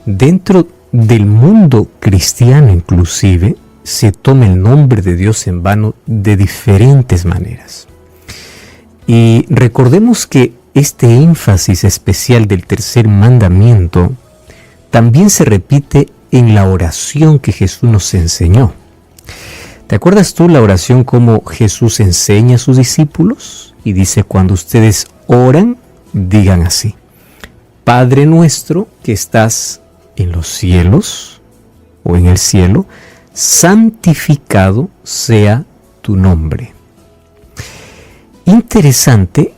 Dentro del mundo cristiano inclusive, se toma el nombre de Dios en vano de diferentes maneras. Y recordemos que este énfasis especial del tercer mandamiento también se repite en la oración que Jesús nos enseñó. ¿Te acuerdas tú la oración como Jesús enseña a sus discípulos? Y dice, cuando ustedes oran, digan así: Padre nuestro que estás en los cielos o en el cielo, santificado sea tu nombre. Interesante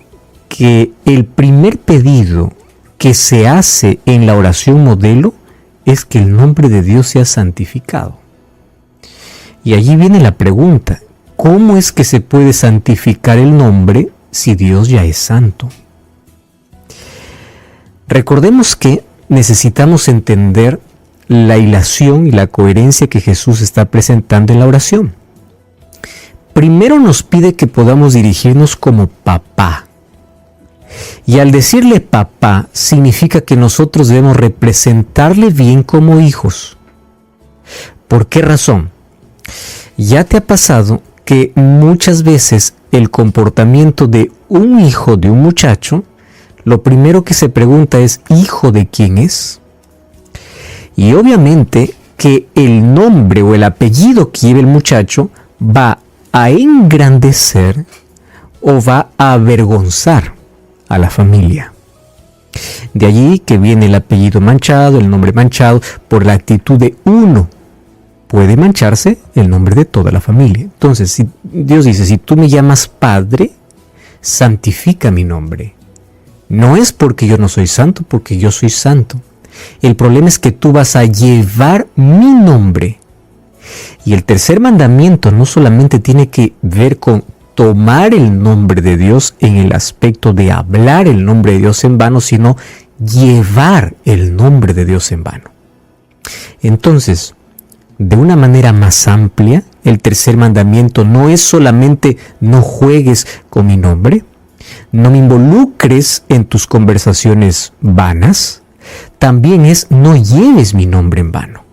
que el primer pedido que se hace en la oración modelo es que el nombre de Dios sea santificado. Y allí viene la pregunta: ¿cómo es que se puede santificar el nombre si Dios ya es santo? Recordemos que necesitamos entender la hilación y la coherencia que Jesús está presentando en la oración. Primero nos pide que podamos dirigirnos como papá. Y al decirle papá, significa que nosotros debemos representarle bien como hijos. ¿Por qué razón? Ya te ha pasado que muchas veces el comportamiento de un hijo de un muchacho, lo primero que se pregunta es: ¿hijo de quién es? Y obviamente que el nombre o el apellido que lleva el muchacho va a engrandecer o va a avergonzar a la familia. De allí que viene el apellido manchado, el nombre manchado, por la actitud de uno. Puede mancharse el nombre de toda la familia. Entonces, si Dios dice: si tú me llamas Padre, santifica mi nombre. No es porque yo no soy santo, porque yo soy santo. El problema es que tú vas a llevar mi nombre. Y el tercer mandamiento no solamente tiene que ver con tomar el nombre de Dios en el aspecto de hablar el nombre de Dios en vano, sino llevar el nombre de Dios en vano. Entonces, de una manera más amplia, el tercer mandamiento no es solamente no juegues con mi nombre, no me involucres en tus conversaciones vanas, también es no lleves mi nombre en vano.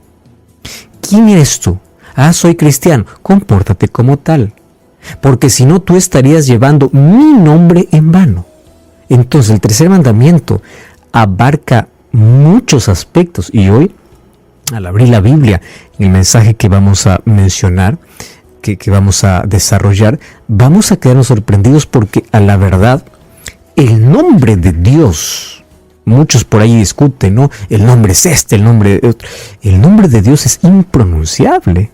¿Quién eres tú? Ah, soy cristiano. Compórtate como tal, porque si no tú estarías llevando mi nombre en vano. Entonces el tercer mandamiento abarca muchos aspectos, y hoy, al abrir la Biblia, en el mensaje que vamos a mencionar, que vamos a desarrollar, vamos a quedarnos sorprendidos porque a la verdad el nombre de Dios, muchos por ahí discuten, ¿no? El nombre es este, el nombre de otro. El nombre de Dios es impronunciable.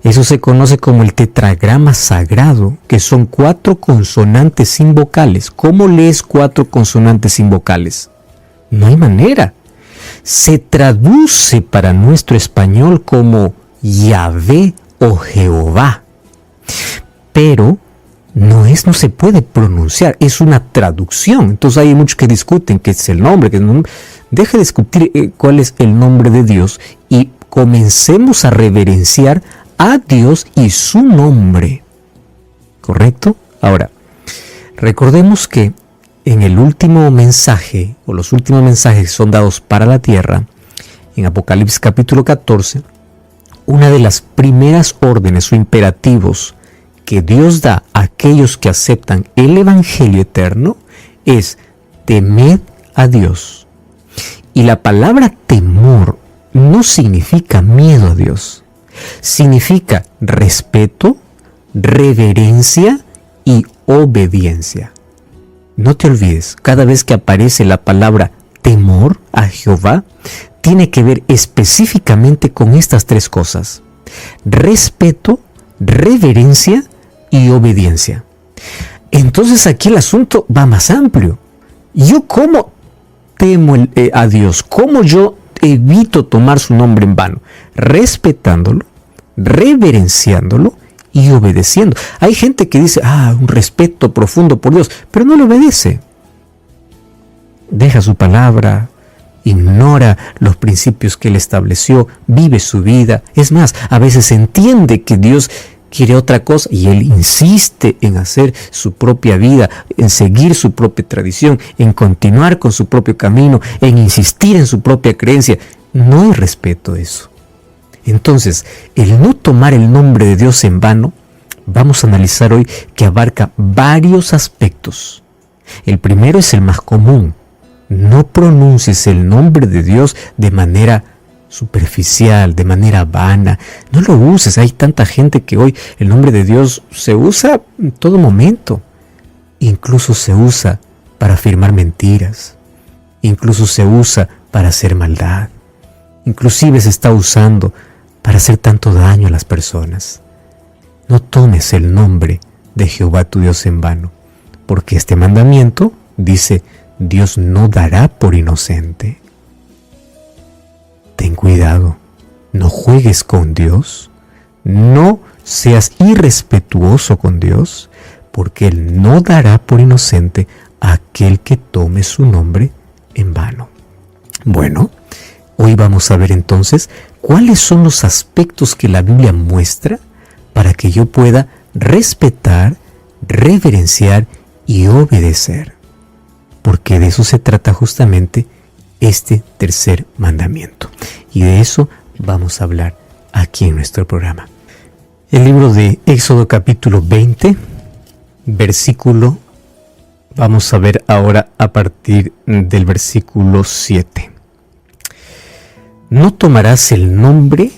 Eso se conoce como el tetragrama sagrado, que son 4 consonantes sin vocales. ¿Cómo lees 4 consonantes sin vocales? No hay manera. Se traduce para nuestro español como Yahvé o Jehová, pero no se puede pronunciar, es una traducción. Entonces hay muchos que discuten qué es el nombre, Deje de discutir cuál es el nombre de Dios y comencemos a reverenciar a Dios y su nombre. ¿Correcto? Ahora, recordemos que en el último mensaje, o los últimos mensajes que son dados para la tierra, en Apocalipsis capítulo 14, una de las primeras órdenes o imperativos que Dios da a aquellos que aceptan el Evangelio eterno es: temed a Dios. Y la palabra temor no significa miedo a Dios, significa respeto, reverencia y obediencia. No te olvides, cada vez que aparece la palabra temor a Jehová, tiene que ver específicamente con estas 3 cosas: respeto, reverencia y obediencia. Entonces aquí el asunto va más amplio. ¿Yo cómo temo a Dios? ¿Cómo yo evito tomar su nombre en vano? Respetándolo, reverenciándolo y obedeciendo. Hay gente que dice: un respeto profundo por Dios, pero no le obedece. Deja su palabra, ignora los principios que Él estableció, vive su vida. Es más, a veces entiende que Dios quiere otra cosa y él insiste en hacer su propia vida, en seguir su propia tradición, en continuar con su propio camino, en insistir en su propia creencia. No hay respeto a eso. Entonces, el no tomar el nombre de Dios en vano, vamos a analizar hoy que abarca varios aspectos. El primero es el más común. No pronuncies el nombre de Dios de manera superficial, de manera vana. No lo uses. Hay tanta gente que hoy el nombre de Dios se usa en todo momento. Incluso se usa para afirmar mentiras. Incluso se usa para hacer maldad. Inclusive se está usando para hacer tanto daño a las personas. No tomes el nombre de Jehová tu Dios en vano, porque este mandamiento dice: Dios no dará por inocente. Ten cuidado, no juegues con Dios, no seas irrespetuoso con Dios, porque Él no dará por inocente a aquel que tome su nombre en vano. Bueno, hoy vamos a ver entonces cuáles son los aspectos que la Biblia muestra para que yo pueda respetar, reverenciar y obedecer. Porque de eso se trata justamente este tercer mandamiento. Y de eso vamos a hablar aquí en nuestro programa. El libro de Éxodo capítulo 20, versículo, vamos a ver ahora a partir del versículo 7. No tomarás el nombre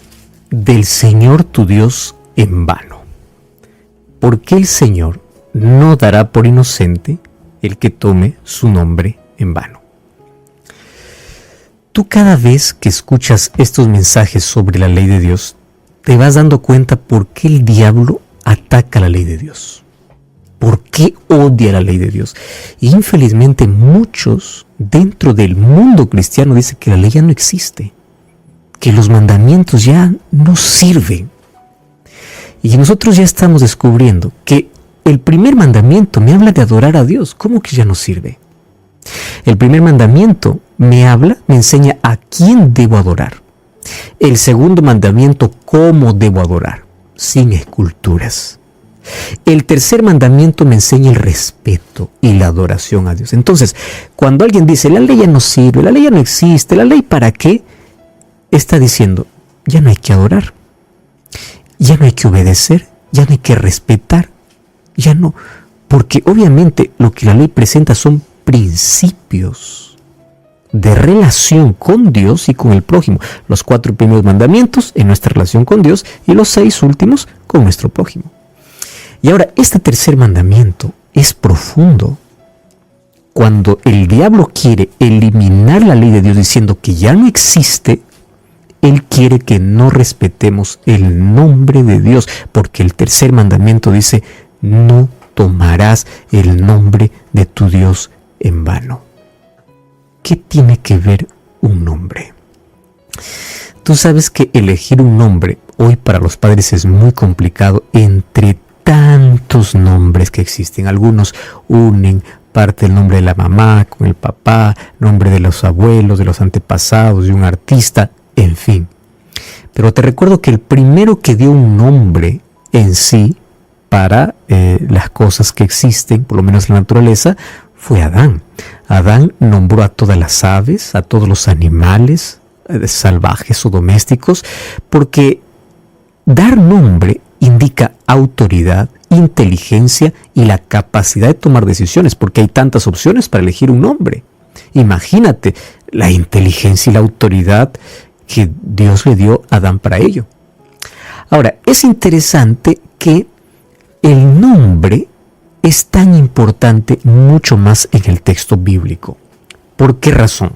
del Señor tu Dios en vano, porque el Señor no dará por inocente el que tome su nombre en vano. Tú cada vez que escuchas estos mensajes sobre la ley de Dios, te vas dando cuenta por qué el diablo ataca la ley de Dios. ¿Por qué odia la ley de Dios? Y infelizmente muchos dentro del mundo cristiano dicen que la ley ya no existe, que los mandamientos ya no sirven. Y nosotros ya estamos descubriendo que el primer mandamiento me habla de adorar a Dios. ¿Cómo que ya no sirve? El primer mandamiento me enseña a quién debo adorar. El segundo mandamiento, cómo debo adorar, sin esculturas. El tercer mandamiento me enseña el respeto y la adoración a Dios. Entonces, cuando alguien dice, la ley ya no sirve, la ley ya no existe, ¿la ley para qué? Está diciendo, ya no hay que adorar, ya no hay que obedecer, ya no hay que respetar, ya no, porque obviamente lo que la ley presenta son principios de relación con Dios y con el prójimo. Los 4 primeros mandamientos en nuestra relación con Dios y los 6 últimos con nuestro prójimo. Y ahora, este tercer mandamiento es profundo. Cuando el diablo quiere eliminar la ley de Dios diciendo que ya no existe, él quiere que no respetemos el nombre de Dios, porque el tercer mandamiento dice: no tomarás el nombre de tu Dios en vano. ¿Qué tiene que ver un nombre? Tú sabes que elegir un nombre hoy para los padres es muy complicado entre tantos nombres que existen. Algunos unen parte del nombre de la mamá con el papá, nombre de los abuelos, de los antepasados, de un artista, en fin. Pero te recuerdo que el primero que dio un nombre en sí para las cosas que existen, por lo menos en la naturaleza, fue Adán. Adán nombró a todas las aves, a todos los animales salvajes o domésticos, porque dar nombre indica autoridad, inteligencia y la capacidad de tomar decisiones, porque hay tantas opciones para elegir un nombre. Imagínate la inteligencia y la autoridad que Dios le dio a Adán para ello. Ahora, es interesante que el nombre es tan importante mucho más en el texto bíblico. ¿Por qué razón?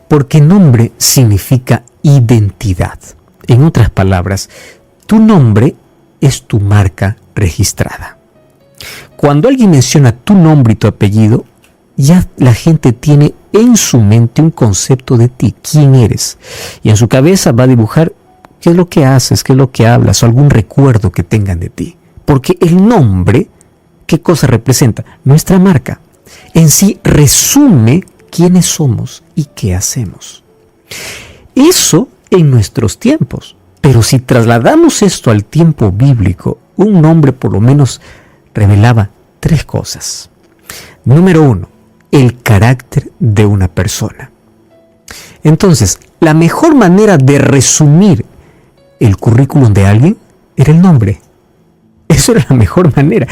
Porque nombre significa identidad. En otras palabras, tu nombre es tu marca registrada. Cuando alguien menciona tu nombre y tu apellido, ya la gente tiene en su mente un concepto de ti, quién eres. Y en su cabeza va a dibujar qué es lo que haces, qué es lo que hablas o algún recuerdo que tengan de ti. Porque el nombre, ¿qué cosa representa? Nuestra marca. En sí resume quiénes somos y qué hacemos. Eso en nuestros tiempos. Pero si trasladamos esto al tiempo bíblico, un nombre por lo menos revelaba 3 cosas. Número 1, el carácter de una persona. Entonces, la mejor manera de resumir el currículum de alguien era el nombre. Eso era la mejor manera.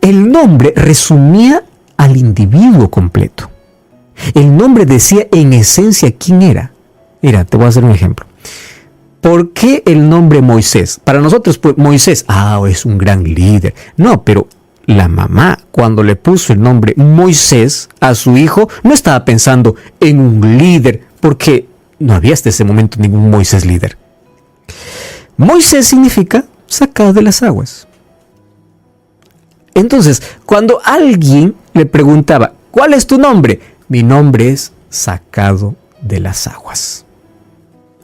El nombre resumía al individuo completo. El nombre decía en esencia quién era. Mira, te voy a hacer un ejemplo. ¿Por qué el nombre Moisés? Para nosotros, pues, Moisés, es un gran líder. No, pero la mamá, cuando le puso el nombre Moisés a su hijo, no estaba pensando en un líder, porque no había hasta ese momento ningún Moisés líder. Moisés significa sacado de las aguas. Entonces, cuando alguien le preguntaba, ¿cuál es tu nombre? Mi nombre es sacado de las aguas.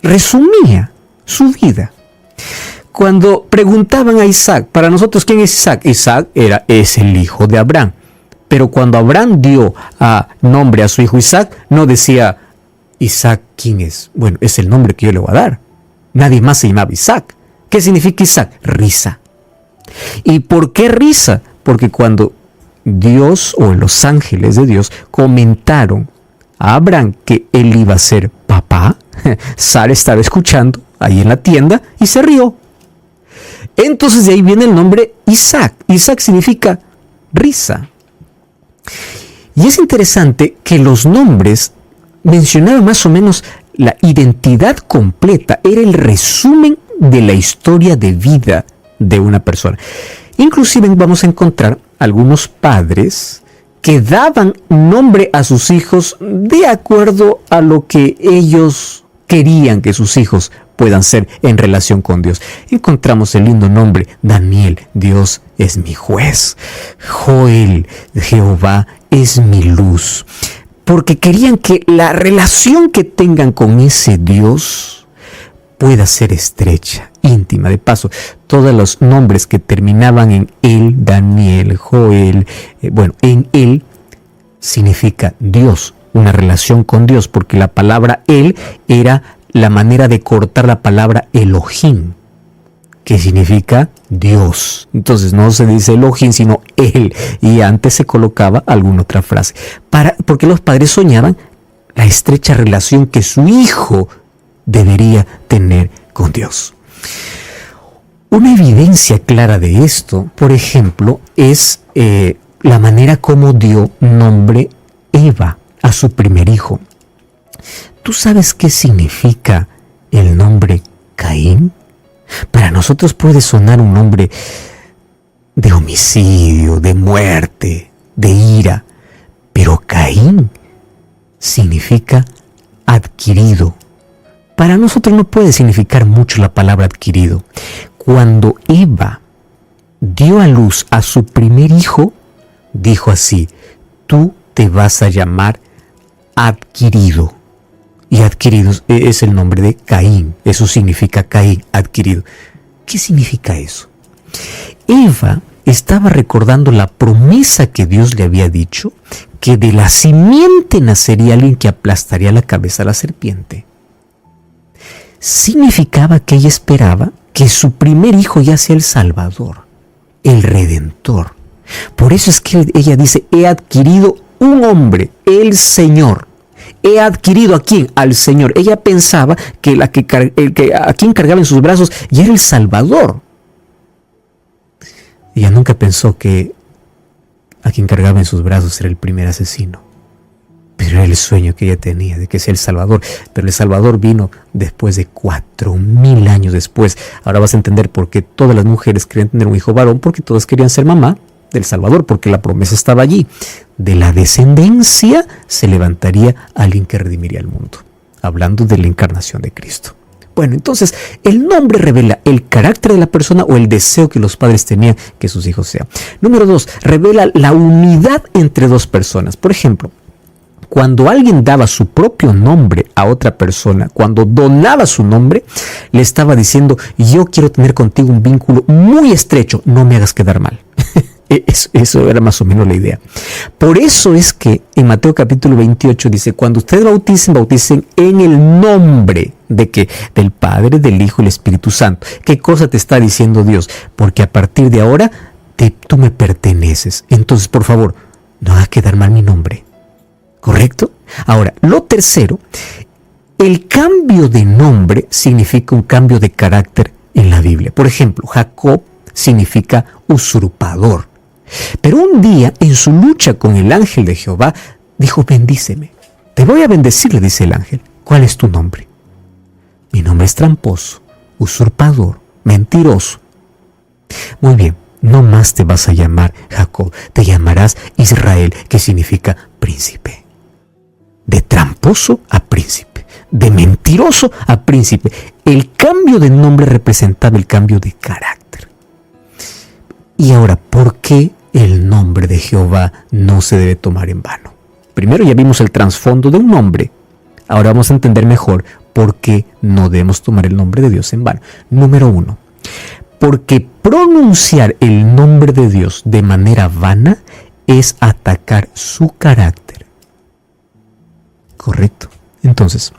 Resumía su vida. Cuando preguntaban a Isaac, para nosotros, ¿quién es Isaac? Isaac es el hijo de Abraham. Pero cuando Abraham dio nombre a su hijo Isaac, no decía, Isaac, ¿quién es? Bueno, es el nombre que yo le voy a dar. Nadie más se llamaba Isaac. ¿Qué significa Isaac? Risa. ¿Y por qué risa? Porque cuando Dios o los ángeles de Dios comentaron a Abraham que él iba a ser papá, Sara estaba escuchando ahí en la tienda y se rió. Entonces de ahí viene el nombre Isaac. Isaac significa risa. Y es interesante que los nombres mencionaban más o menos la identidad completa. Era el resumen de la historia de vida de una persona. Inclusive vamos a encontrar algunos padres que daban nombre a sus hijos de acuerdo a lo que ellos querían que sus hijos puedan ser en relación con Dios. Encontramos el lindo nombre Daniel, Dios es mi juez. Joel, Jehová es mi luz. Porque querían que la relación que tengan con ese Dios pueda ser estrecha, íntima. De paso, todos los nombres que terminaban en él, Daniel, Joel, en él significa Dios, una relación con Dios, porque la palabra él era la manera de cortar la palabra Elohim, que significa Dios. Entonces no se dice Elohim, sino él, y antes se colocaba alguna otra frase, porque los padres soñaban la estrecha relación que su hijo debería tener con Dios. Una evidencia clara de esto, por ejemplo, es la manera como dio nombre Eva a su primer hijo. ¿Tú sabes qué significa el nombre Caín? Para nosotros puede sonar un nombre de homicidio, de muerte, de ira, pero Caín significa adquirido. Para nosotros no puede significar mucho la palabra adquirido. Cuando Eva dio a luz a su primer hijo, dijo así: tú te vas a llamar adquirido. Y adquirido es el nombre de Caín. Eso significa Caín, adquirido. ¿Qué significa eso? Eva estaba recordando la promesa que Dios le había dicho, que de la simiente nacería alguien que aplastaría la cabeza a la serpiente. Significaba que ella esperaba que su primer hijo ya sea el Salvador, el Redentor. Por eso es que ella dice: he adquirido un hombre, el Señor. He adquirido ¿a quién? Al Señor. Ella pensaba que a quien cargaba en sus brazos ya era el Salvador. Ella nunca pensó que a quien cargaba en sus brazos era el primer asesino. Pero era el sueño que ella tenía de que sea el Salvador. Pero el Salvador vino después de 4000 años después. Ahora vas a entender por qué todas las mujeres querían tener un hijo varón, porque todas querían ser mamá del Salvador, porque la promesa estaba allí. De la descendencia se levantaría alguien que redimiría el mundo. Hablando de la encarnación de Cristo. Bueno, entonces el nombre revela el carácter de la persona o el deseo que los padres tenían que sus hijos sean. Número 2, revela la unidad entre dos personas. Por ejemplo, cuando alguien daba su propio nombre a otra persona, cuando donaba su nombre, le estaba diciendo: yo quiero tener contigo un vínculo muy estrecho, no me hagas quedar mal. Eso era más o menos la idea. Por eso es que en Mateo capítulo 28 dice, cuando ustedes bauticen en el nombre de ¿qué? Del Padre, del Hijo y del Espíritu Santo. ¿Qué cosa te está diciendo Dios? Porque a partir de ahora tú me perteneces. Entonces, por favor, no hagas quedar mal mi nombre. ¿Correcto? Ahora, lo tercero, el cambio de nombre significa un cambio de carácter en la Biblia. Por ejemplo, Jacob significa usurpador. Pero un día, en su lucha con el ángel de Jehová, dijo, bendíceme. Te voy a bendecir, le dice el ángel. ¿Cuál es tu nombre? Mi nombre es tramposo, usurpador, mentiroso. Muy bien, no más te vas a llamar Jacob, te llamarás Israel, que significa príncipe. De tramposo a príncipe, de mentiroso a príncipe. El cambio de nombre representaba el cambio de carácter. Y ahora, ¿por qué el nombre de Jehová no se debe tomar en vano? Primero ya vimos el trasfondo de un nombre. Ahora vamos a entender mejor por qué no debemos tomar el nombre de Dios en vano. Número 1. Porque pronunciar el nombre de Dios de manera vana es atacar su carácter. ¿Correcto? Entonces,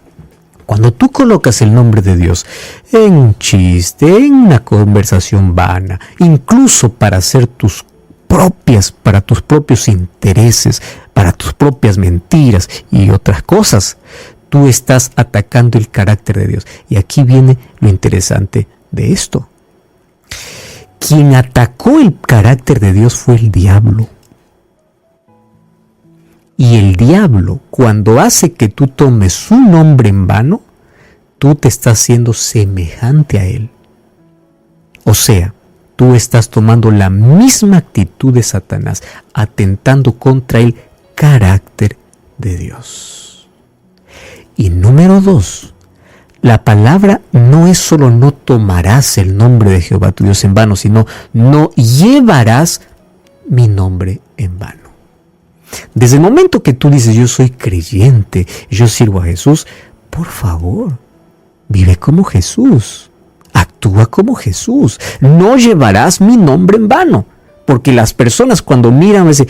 cuando tú colocas el nombre de Dios en un chiste, en una conversación vana, incluso para hacer para tus propios intereses, para tus propias mentiras y otras cosas, tú estás atacando el carácter de Dios. Y aquí viene lo interesante de esto. Quien atacó el carácter de Dios fue el diablo. Y el diablo, cuando hace que tú tomes su nombre en vano, tú te estás haciendo semejante a él. O sea, tú estás tomando la misma actitud de Satanás, atentando contra el carácter de Dios. Y número 2, la palabra no es solo no tomarás el nombre de Jehová tu Dios en vano, sino no llevarás mi nombre en vano. Desde el momento que tú dices, yo soy creyente, yo sirvo a Jesús, por favor, vive como Jesús, actúa como Jesús, no llevarás mi nombre en vano, porque las personas cuando miran dicen,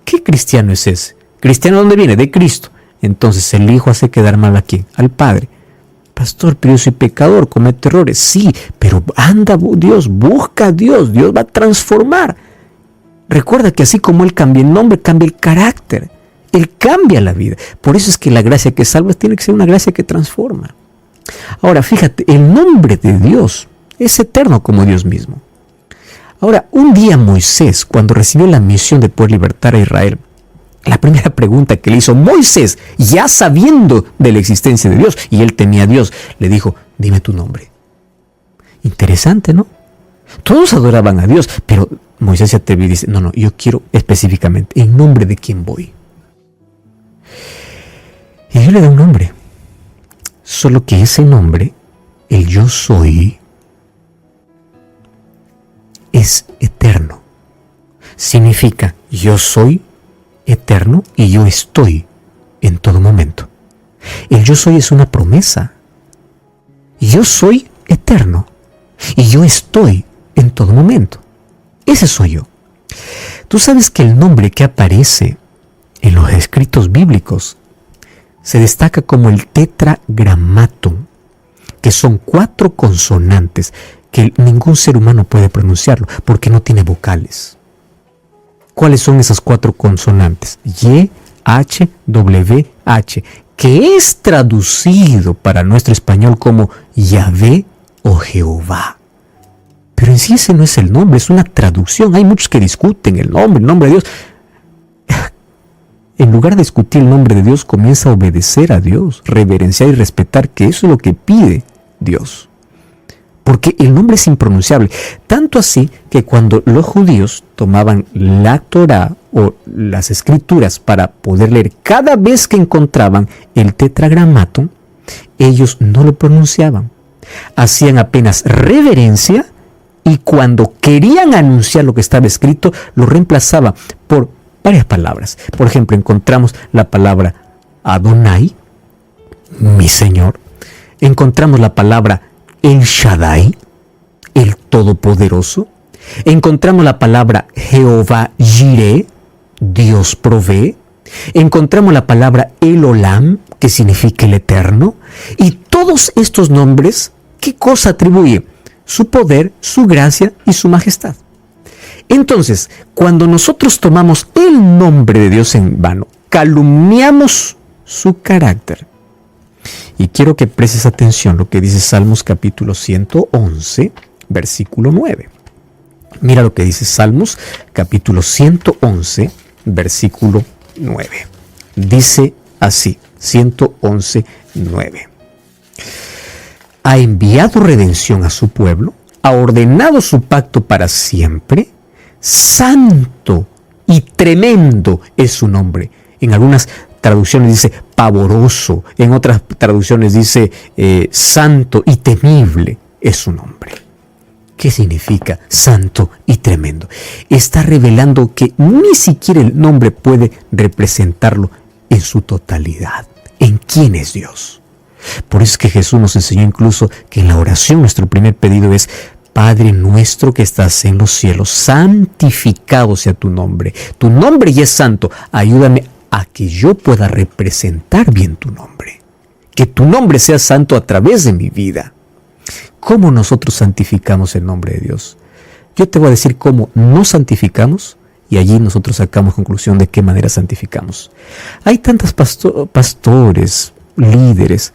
¿qué cristiano es ese? ¿Cristiano de dónde viene? De Cristo. Entonces el Hijo hace quedar mal a ¿quién? Al Padre. Pastor, pero yo soy pecador, cometo errores. Sí, pero anda Dios, busca a Dios, Dios va a transformar. Recuerda que así como Él cambia el nombre, cambia el carácter. Él cambia la vida. Por eso es que la gracia que salva tiene que ser una gracia que transforma. Ahora, fíjate, el nombre de Dios es eterno como Dios mismo. Ahora, un día Moisés, cuando recibió la misión de poder libertar a Israel, la primera pregunta que le hizo Moisés, ya sabiendo de la existencia de Dios, y él tenía a Dios, le dijo, dime tu nombre. Interesante, ¿no? Todos adoraban a Dios, pero Moisés se atrevió y dice, no, yo quiero específicamente, ¿en nombre de quién voy? Y Dios le da un nombre. Solo que ese nombre, el yo soy, es eterno. Significa, yo soy eterno y yo estoy en todo momento. El yo soy es una promesa. Yo soy eterno y yo estoy en todo momento. Ese soy yo. Tú sabes que el nombre que aparece en los escritos bíblicos se destaca como el tetragramaton, que son 4 consonantes que ningún ser humano puede pronunciarlo porque no tiene vocales. ¿Cuáles son esas 4 consonantes? Y, H, W, H, que es traducido para nuestro español como Yahvé o Jehová. Pero en sí ese no es el nombre, es una traducción. Hay muchos que discuten el nombre de Dios. En lugar de discutir el nombre de Dios, comienza a obedecer a Dios, reverenciar y respetar, que eso es lo que pide Dios. Porque el nombre es impronunciable. Tanto así que cuando los judíos tomaban la Torá o las escrituras para poder leer, cada vez que encontraban el tetragramaton, ellos no lo pronunciaban. Hacían apenas reverencia y cuando querían anunciar lo que estaba escrito, lo reemplazaban por varias palabras. Por ejemplo, encontramos la palabra Adonai, mi Señor. Encontramos la palabra El Shaddai, el Todopoderoso. Encontramos la palabra Jehová Jireh, Dios provee. Encontramos la palabra El Olam, que significa el Eterno. Y todos estos nombres, ¿qué cosa atribuye? Su poder, su gracia y su majestad. Entonces, cuando nosotros tomamos el nombre de Dios en vano, calumniamos su carácter. Y quiero que prestes atención a lo que dice Salmos capítulo 111, versículo 9. Mira lo que dice Salmos capítulo 111, versículo 9. Dice así, 111, 9. Ha enviado redención a su pueblo, ha ordenado su pacto para siempre. Santo y tremendo es su nombre. En algunas traducciones dice pavoroso, en otras traducciones dice santo y temible es su nombre. ¿Qué significa santo y tremendo? Está revelando que ni siquiera el nombre puede representarlo en su totalidad, en quién es Dios. Por eso es que Jesús nos enseñó incluso que en la oración nuestro primer pedido es: Padre nuestro que estás en los cielos, santificado sea tu nombre. Tu nombre ya es santo. Ayúdame a que yo pueda representar bien tu nombre. Que tu nombre sea santo a través de mi vida. ¿Cómo nosotros santificamos el nombre de Dios? Yo te voy a decir cómo no santificamos y allí nosotros sacamos conclusión de qué manera santificamos. Hay tantos pastores, líderes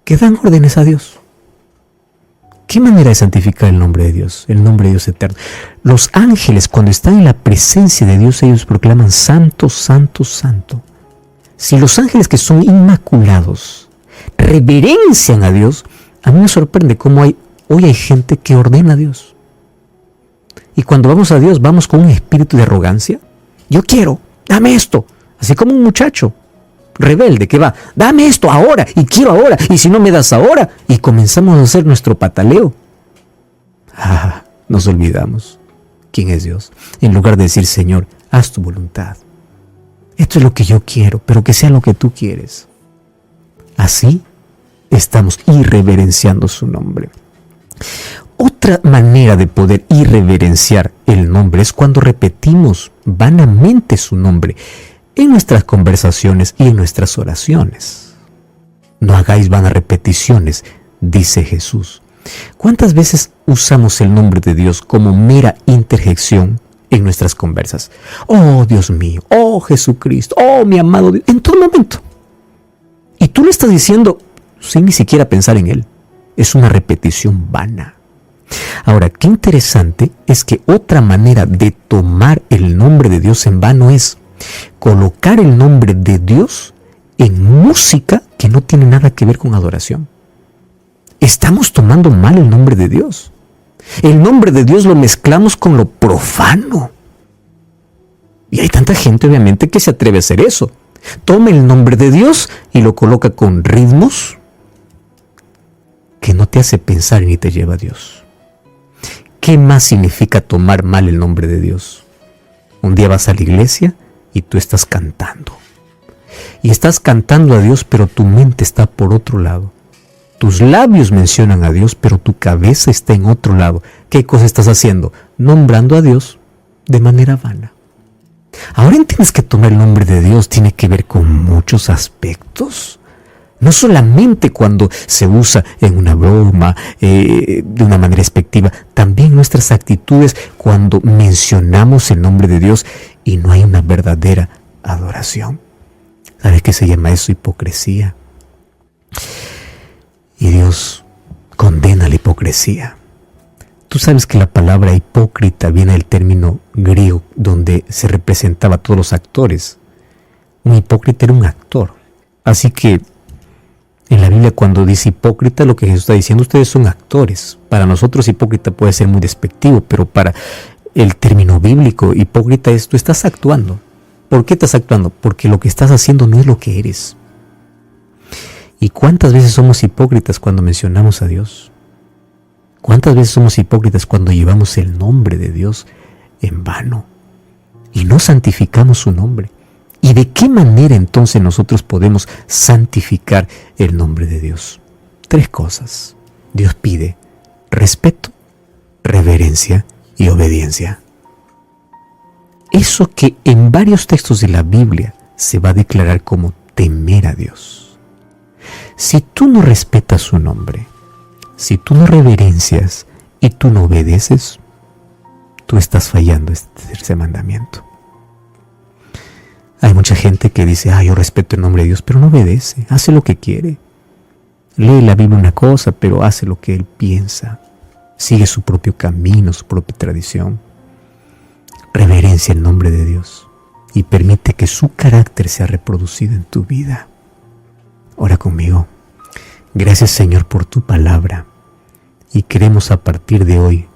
que dan órdenes a Dios. ¿Qué manera de santificar el nombre de Dios? El nombre de Dios eterno. Los ángeles, cuando están en la presencia de Dios, ellos proclaman santo, santo, santo. Si los ángeles que son inmaculados reverencian a Dios, a mí me sorprende cómo hoy hay gente que ordena a Dios. Y cuando vamos a Dios, vamos con un espíritu de arrogancia. Yo quiero, dame esto. Así como un muchacho rebelde que va, dame esto ahora y quiero ahora, y si no me das ahora, y comenzamos a hacer nuestro pataleo. Nos olvidamos quién es Dios. En lugar de decir: Señor, haz tu voluntad. Esto es lo que yo quiero, pero que sea lo que tú quieres. Así estamos irreverenciando su nombre. Otra manera de poder irreverenciar el nombre es cuando repetimos vanamente su nombre en nuestras conversaciones y en nuestras oraciones. No hagáis vanas repeticiones, dice Jesús. ¿Cuántas veces usamos el nombre de Dios como mera interjección en nuestras conversas? Oh Dios mío, oh Jesucristo, oh mi amado Dios, en todo momento. Y tú le estás diciendo sin ni siquiera pensar en Él. Es una repetición vana. Ahora, qué interesante es que otra manera de tomar el nombre de Dios en vano es colocar el nombre de Dios en música que no tiene nada que ver con adoración. Estamos tomando mal el nombre de Dios. El nombre de Dios lo mezclamos con lo profano. Y hay tanta gente, obviamente, que se atreve a hacer eso. Toma el nombre de Dios y lo coloca con ritmos que no te hace pensar ni te lleva a Dios. ¿Qué más significa tomar mal el nombre de Dios? Un día vas a la iglesia y tú estás cantando. Y estás cantando a Dios, pero tu mente está por otro lado. Tus labios mencionan a Dios, pero tu cabeza está en otro lado. ¿Qué cosa estás haciendo? Nombrando a Dios de manera vana. Ahora entiendes que tomar el nombre de Dios tiene que ver con muchos aspectos. No solamente cuando se usa en una broma, de una manera despectiva, también nuestras actitudes cuando mencionamos el nombre de Dios y no hay una verdadera adoración. ¿Sabes qué se llama eso? Hipocresía. Y Dios condena la hipocresía. Tú sabes que la palabra hipócrita viene del término griego donde se representaba a todos los actores. Un hipócrita era un actor. Así que en la Biblia cuando dice hipócrita, lo que Jesús está diciendo, ustedes son actores. Para nosotros hipócrita puede ser muy despectivo, pero para el término bíblico hipócrita es tú estás actuando. ¿Por qué estás actuando? Porque lo que estás haciendo no es lo que eres. ¿Y cuántas veces somos hipócritas cuando mencionamos a Dios? ¿Cuántas veces somos hipócritas cuando llevamos el nombre de Dios en vano y no santificamos su nombre? ¿Y de qué manera entonces nosotros podemos santificar el nombre de Dios? 3 cosas. Dios pide respeto, reverencia y obediencia. Eso que en varios textos de la Biblia se va a declarar como temer a Dios. Si tú no respetas su nombre, si tú no reverencias y tú no obedeces, tú estás fallando este tercer mandamiento. Hay mucha gente que dice, yo respeto el nombre de Dios, pero no obedece, hace lo que quiere. Lee la Biblia una cosa, pero hace lo que él piensa. Sigue su propio camino, su propia tradición. Reverencia el nombre de Dios y permite que su carácter sea reproducido en tu vida. Ora conmigo. Gracias, Señor, por tu palabra. Y queremos a partir de hoy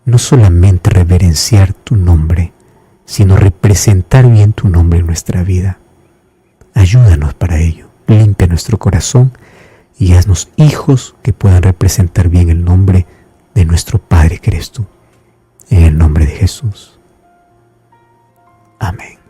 no solamente reverenciar tu nombre, sino representar bien tu nombre en nuestra vida. Ayúdanos para ello. Limpia nuestro corazón y haznos hijos que puedan representar bien el nombre de nuestro Padre que eres tú. En el nombre de Jesús. Amén.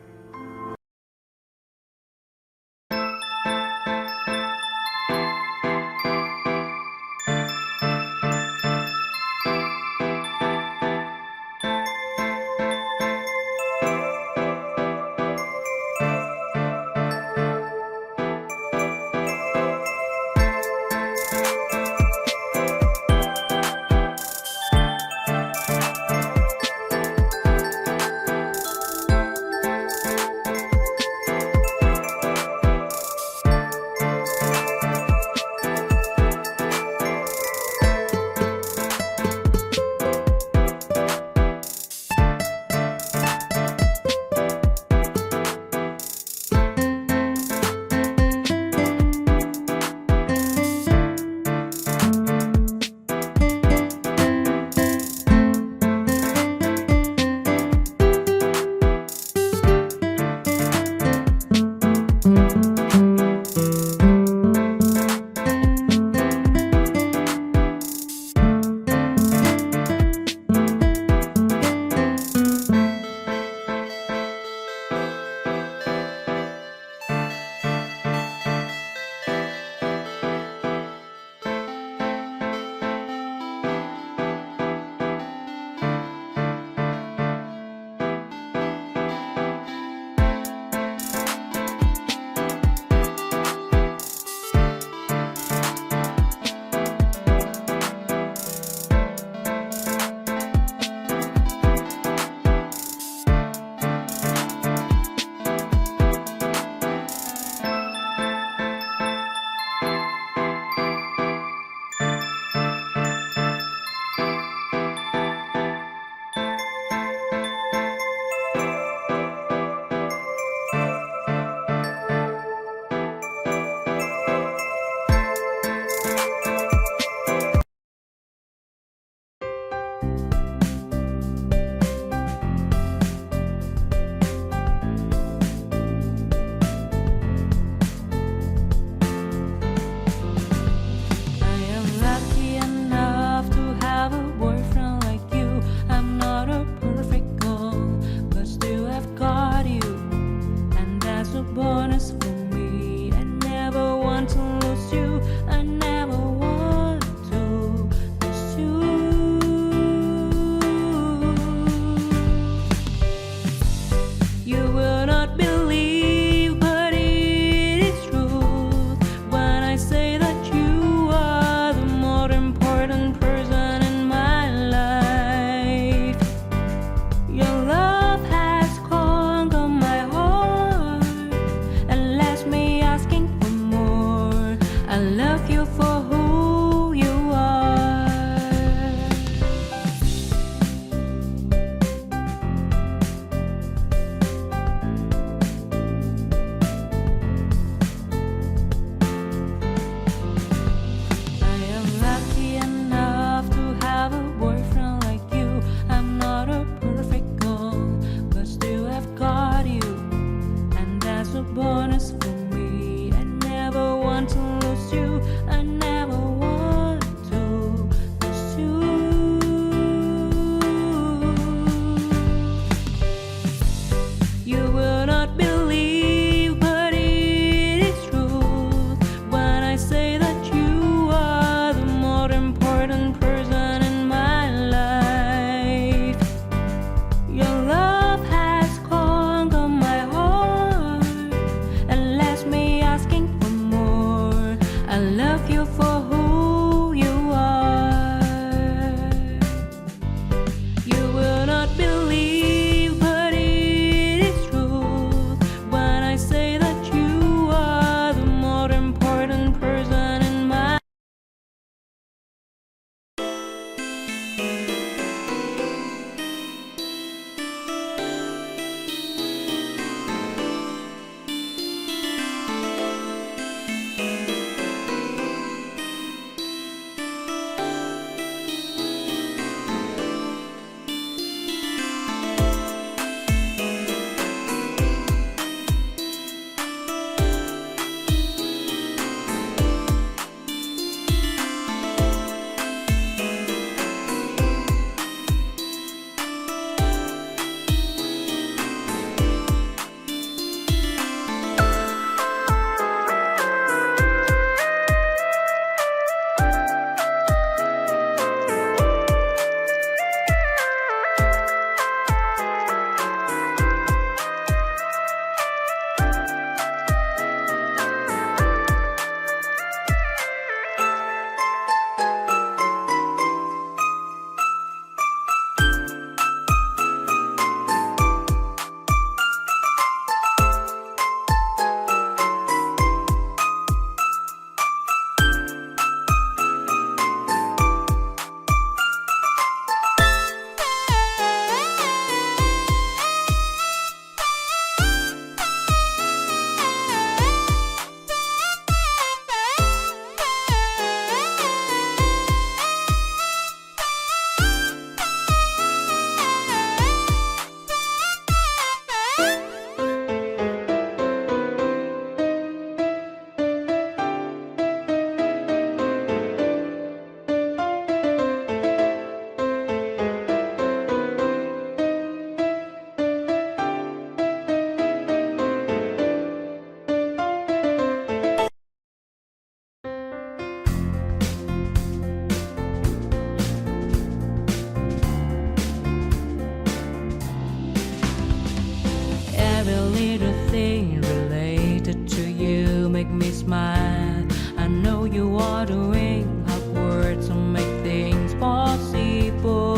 make me smile. I know you are doing hard work to make things possible.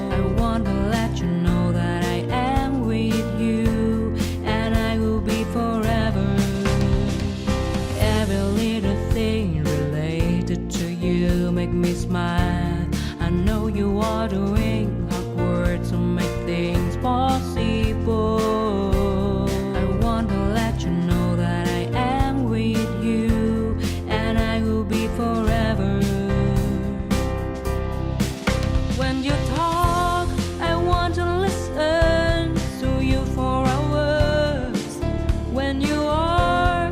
I want to let you know that I am with you, and I will be forever. Every little thing related to you make me smile. I know you are doing hard work to make things possible. I want to let you know that I am with you, and I will be forever. When you talk, I want to listen to you for hours. When you are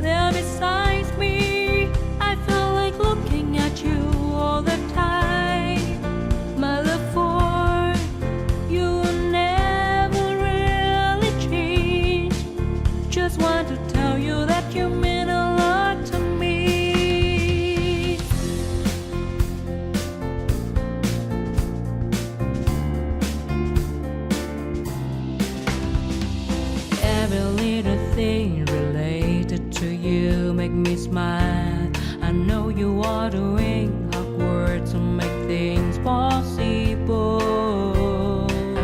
there beside me, I feel like looking at you all the time. My love for you will never really change. Just want to tell you that you mean a lot to me. Every little thing related to you make me smile. I know you are doing hard work to make things possible.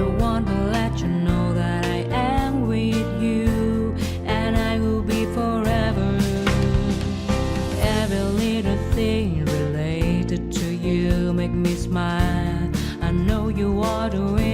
I want to let you know that I am with you, and I will be forever. Every little thing related to you make me smile. I know you are doing